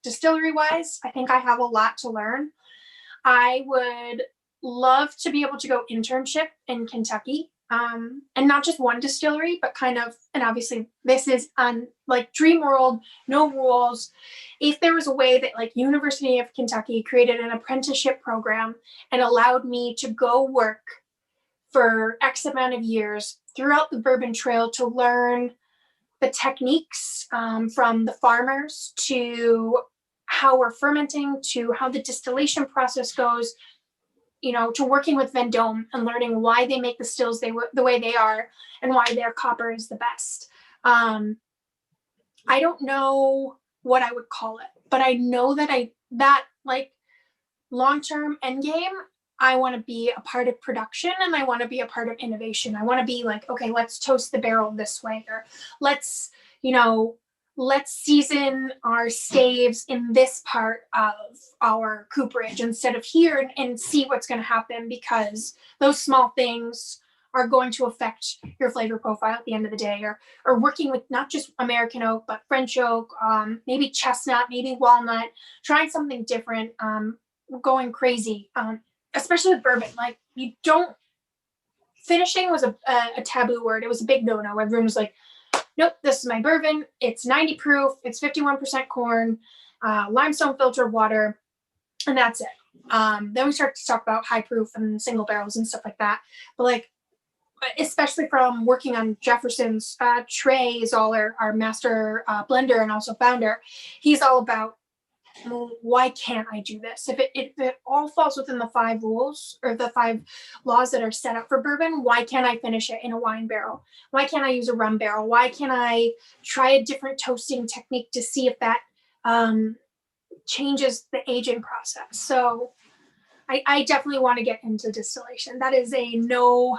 distillery wise, I think I have a lot to learn. I would love to be able to go internship in Kentucky, and not just one distillery, but kind of, and obviously this is on, like, dream world, no rules. If there was a way that, like, University of Kentucky created an apprenticeship program and allowed me to go work for X amount of years throughout the Bourbon Trail to learn the techniques, from the farmers to how we're fermenting, to how the distillation process goes, to working with Vendome and learning why they make the stills the way they are, and why their copper is the best. I don't know what I would call it, but I know that like, long-term end game, I want to be a part of production, and I want to be a part of innovation. I want to be like, okay, let's toast the barrel this way, or let's season our staves in this part of our cooperage instead of here, and see what's going to happen, because those small things are going to affect your flavor profile at the end of the day. Or working with not just American oak, but French oak, maybe chestnut, maybe walnut, trying something different, going crazy, especially with bourbon. Like, finishing was a taboo word. It was a big no-no. Everyone was like, nope, this is my bourbon. It's 90 proof. It's 51% corn, limestone filtered water, and that's it. Then we start to talk about high proof and single barrels and stuff like that. But like, especially from working on Jefferson's, Trey is all our master blender and also founder. He's all about, well, why can't I do this? If it all falls within the 5 rules or the 5 laws that are set up for bourbon, why can't I finish it in a wine barrel? Why can't I use a rum barrel? Why can't I try a different toasting technique to see if that changes the aging process? So I definitely want to get into distillation. That is a no.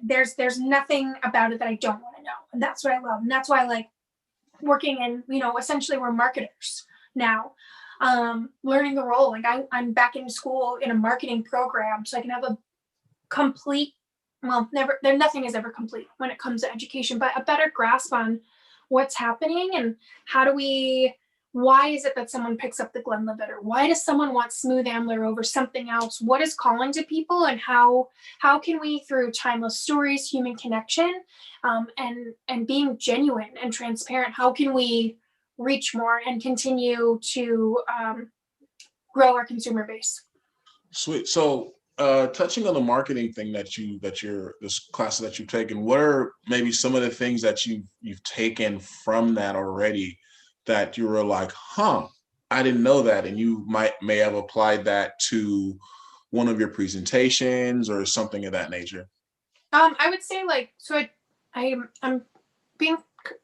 There's nothing about it that I don't want to know, and that's what I love, and that's why I like working in, essentially we're marketers now, learning the role. Like I'm back in school in a marketing program, so I can have a complete, nothing is ever complete when it comes to education, but a better grasp on what's happening and why is it that someone picks up the Glenlivet, or why does someone want Smooth Ambler over something else? What is calling to people, and how can we, through timeless stories, human connection, and being genuine and transparent, how can we reach more and continue to grow our consumer base? Sweet. So touching on the marketing thing this classes that you've taken, what are maybe some of the things that you've taken from that already that you were like, I didn't know that, and you may have applied that to one of your presentations or something of that nature? I would say I'm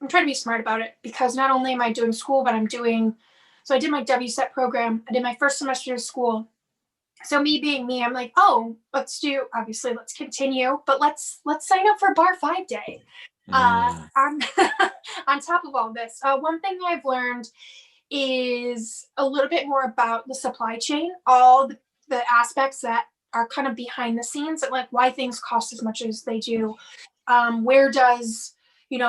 trying to be smart about it, because not only am I doing school, but I did my WSET program. I did my first semester of school. So me being me, I'm like, let's continue, but let's sign up for Bar 5 Day. On top of all this, one thing I've learned is a little bit more about the supply chain, all the aspects that are kind of behind the scenes, and like why things cost as much as they do. Where does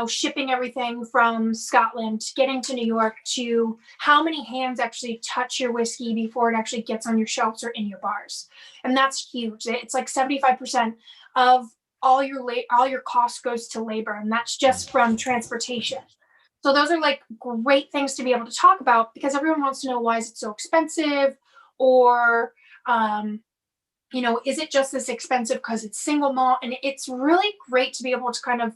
shipping everything from Scotland to getting to New York, to how many hands actually touch your whiskey before it actually gets on your shelves or in your bars. And that's huge. It's like 75% of all your cost goes to labor, and that's just from transportation. So those are like great things to be able to talk about, because everyone wants to know, why is it so expensive? Or, is it just this expensive because it's single malt? And it's really great to be able to kind of,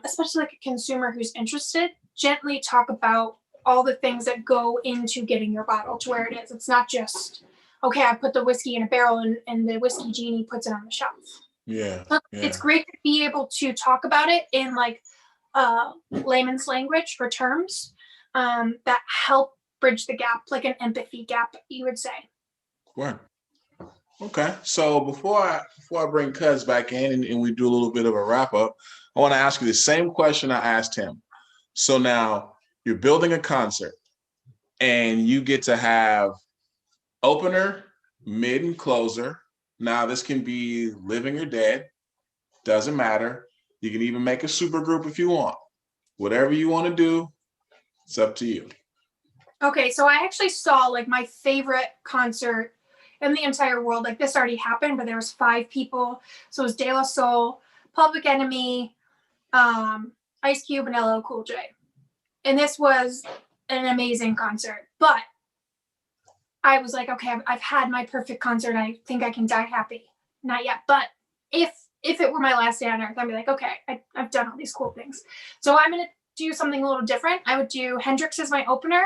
especially like a consumer who's interested, gently talk about all the things that go into getting your bottle to where it is. It's not just, okay, I put the whiskey in a barrel and the whiskey genie puts it on the shelf. Yeah. It's great to be able to talk about it in like layman's language or terms that help bridge the gap, like an empathy gap, you would say. Right. Okay. So before I bring Cuz back in and we do a little bit of a wrap up, I want to ask you the same question I asked him. So now you're building a concert and you get to have opener, mid, and closer. Now this can be living or dead, doesn't matter. You can even make a super group if you want. Whatever you want to do, it's up to you. Okay, so I actually saw like my favorite concert in the entire world. Like this already happened, but there was 5 people. So it was De La Soul, Public Enemy, Ice Cube, and LL Cool J. And this was an amazing concert. But I was like, okay, I've had my perfect concert. I think I can die happy. Not yet. But if it were my last day on earth, I'd be like, okay, I've done all these cool things. So I'm going to do something a little different. I would do Hendrix as my opener,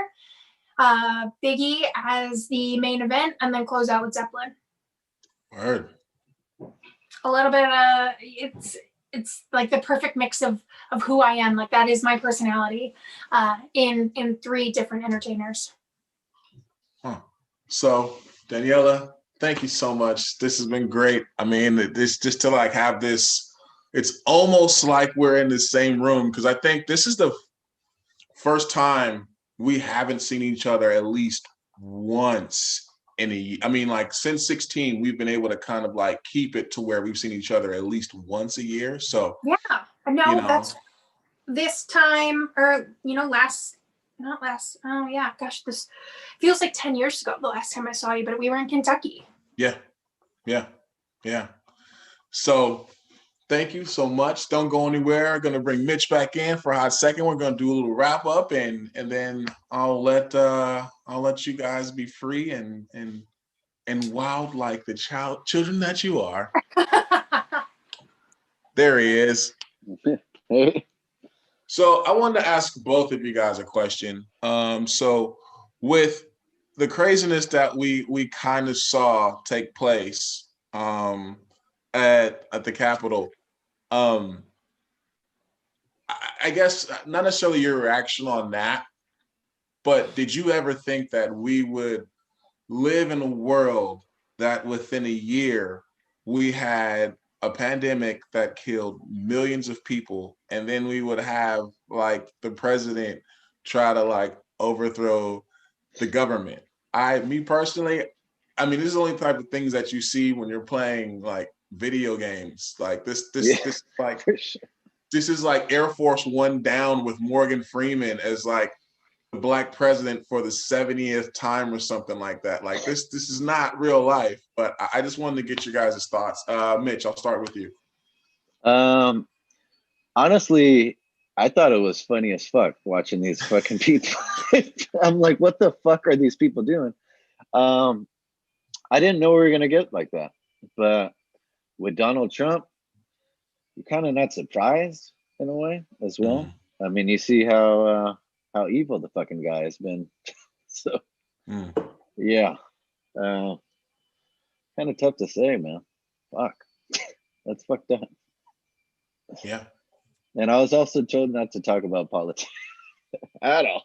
Biggie as the main event, and then close out with Zeppelin. Word. A little bit it's like the perfect mix of who I am. Like that is my personality in 3 different entertainers. Huh. So Daniella, thank you so much. This has been great. I mean, this just to like have this, it's almost like we're in the same room, because I think this is the first time we haven't seen each other at least once in a year. I mean, like since 16, we've been able to kind of like keep it to where we've seen each other at least once a year. So yeah, no, that's this time, or this feels like 10 years ago, the last time I saw you, but we were in Kentucky. Yeah. So Thank you so much. Don't go anywhere. I'm gonna bring Mitch back in for a hot second. We're gonna do a little wrap up, and then I'll let you guys be free and wild like the children that you are. There he is. Hey. So I wanted to ask both of you guys a question. So with the craziness that we kind of saw take place at the Capitol, I guess not necessarily your reaction on that, but did you ever think that we would live in a world that within a year we had a pandemic that killed millions of people, and then we would have like the president try to like overthrow the government? Me personally, I mean, this is the only type of things that you see when you're playing like video games. Like this like For sure. this is like Air Force One down with Morgan Freeman as like the black president for the 70th time or something like that. Like this is not real life. But I just wanted to get your guys' thoughts. Mitch, I'll start with you. Honestly, I thought it was funny as fuck watching these fucking people. I'm like, what the fuck are these people doing? I didn't know we were gonna get like that. But with Donald Trump, you're kind of not surprised in a way as well. I mean, you see how evil the fucking guy has been. So yeah, kind of tough to say, man. Fuck, that's fucked up. Yeah. And I was also told not to talk about politics at all.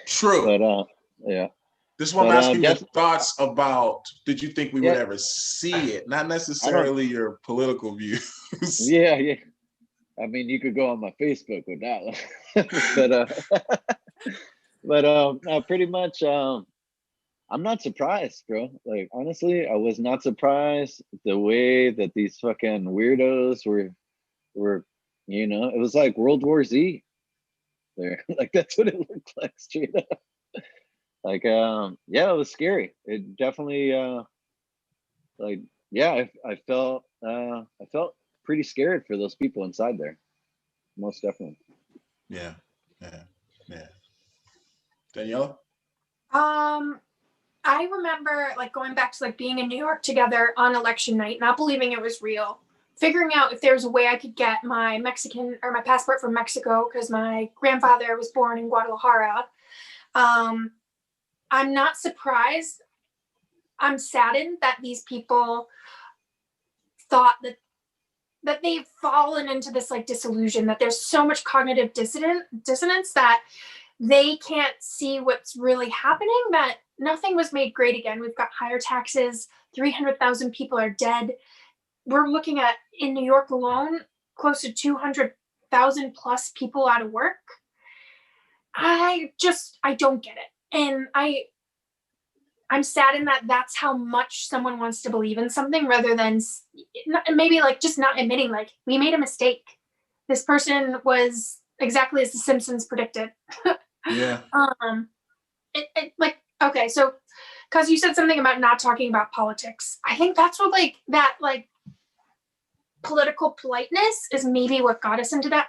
True. But yeah. This is what I'm asking your thoughts about. Did you think we would ever see it? Not necessarily your political views. Yeah. I mean, you could go on my Facebook with that one. No, pretty much. I'm not surprised, bro. Like, honestly, I was not surprised the way that these fucking weirdos were, you know, it was like World War Z there. Like, that's what it looked like, straight up. Like, yeah, it was scary. It definitely, like, yeah, I felt pretty scared for those people inside there. Most definitely. Yeah. Daniella? I remember like going back to like being in New York together on election night, not believing it was real, figuring out if there was a way I could get my Mexican or my passport from Mexico because my grandfather was born in Guadalajara. I'm not surprised. I'm saddened that these people thought that they've fallen into this like disillusion, that there's so much cognitive dissonance that they can't see what's really happening, that nothing was made great again. We've got higher taxes, 300,000 people are dead. We're looking at, in New York alone, close to 200,000 plus people out of work. I don't get it. And I'm saddened that that's how much someone wants to believe in something rather than maybe like just not admitting like we made a mistake. This person was exactly as the Simpsons predicted. Yeah. Like, okay, so because you said something about not talking about politics, I think that's what like that like political politeness is maybe what got us into that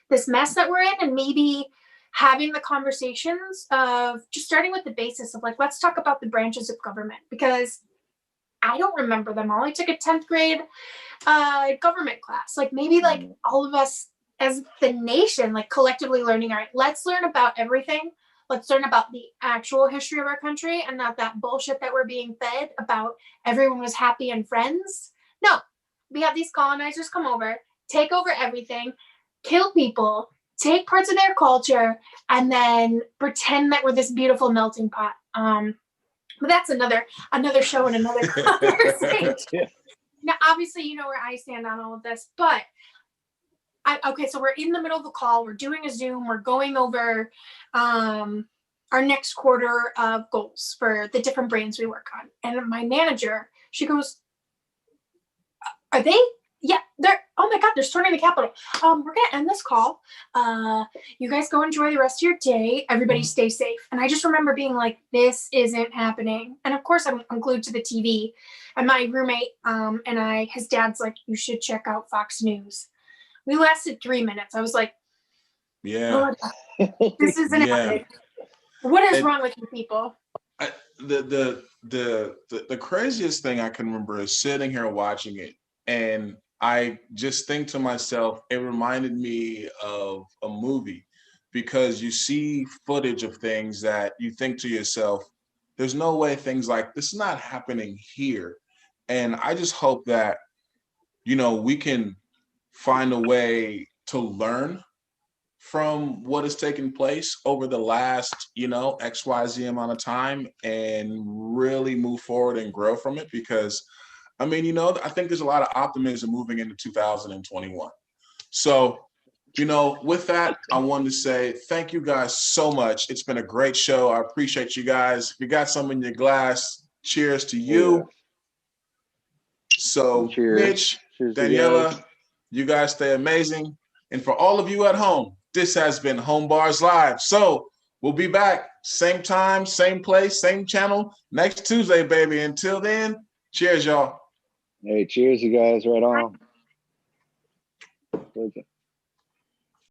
this mess that we're in, and maybe having the conversations of just starting with the basis of like, let's talk about the branches of government, because I don't remember them all. I took a 10th grade government class. Like maybe like all of us as the nation, like collectively learning, all right, let's learn about everything. Let's learn about the actual history of our country and not that bullshit that we're being fed about everyone was happy and friends. No, we have these colonizers come over, take over everything, kill people, take parts of their culture, and then pretend that we're this beautiful melting pot. But that's another show and another conversation. Yeah. Now, obviously, you know where I stand on all of this, but okay, so we're in the middle of a call. We're doing a Zoom. We're going over our next quarter of goals for the different brands we work on. And my manager, she goes, "Are they Yeah, they're, oh my God, they're storming the Capitol. We're gonna end this call. You guys go enjoy the rest of your day. Everybody stay safe. And I just remember being like, this isn't happening. And of course I'm glued to the TV. And my roommate his dad's like, you should check out Fox News. We lasted 3 minutes. I was like, Yeah. oh, this isn't happening. What is wrong with you people? The craziest thing I can remember is sitting here watching it, and I just think to myself, it reminded me of a movie, because you see footage of things that you think to yourself, there's no way things like this is not happening here. And I just hope that, we can find a way to learn from what has taken place over the last, XYZ amount of time, and really move forward and grow from it. Because, I think there's a lot of optimism moving into 2021. So, with that, I wanted to say thank you guys so much. It's been a great show. I appreciate you guys. If you got some in your glass, cheers to you. Yeah. So, Cheers. Mitch, Cheers, Daniella, you guys stay amazing. And for all of you at home, this has been Home Bars Live. So we'll be back same time, same place, same channel next Tuesday, baby. Until then, cheers, y'all. Hey, cheers, you guys. Right on.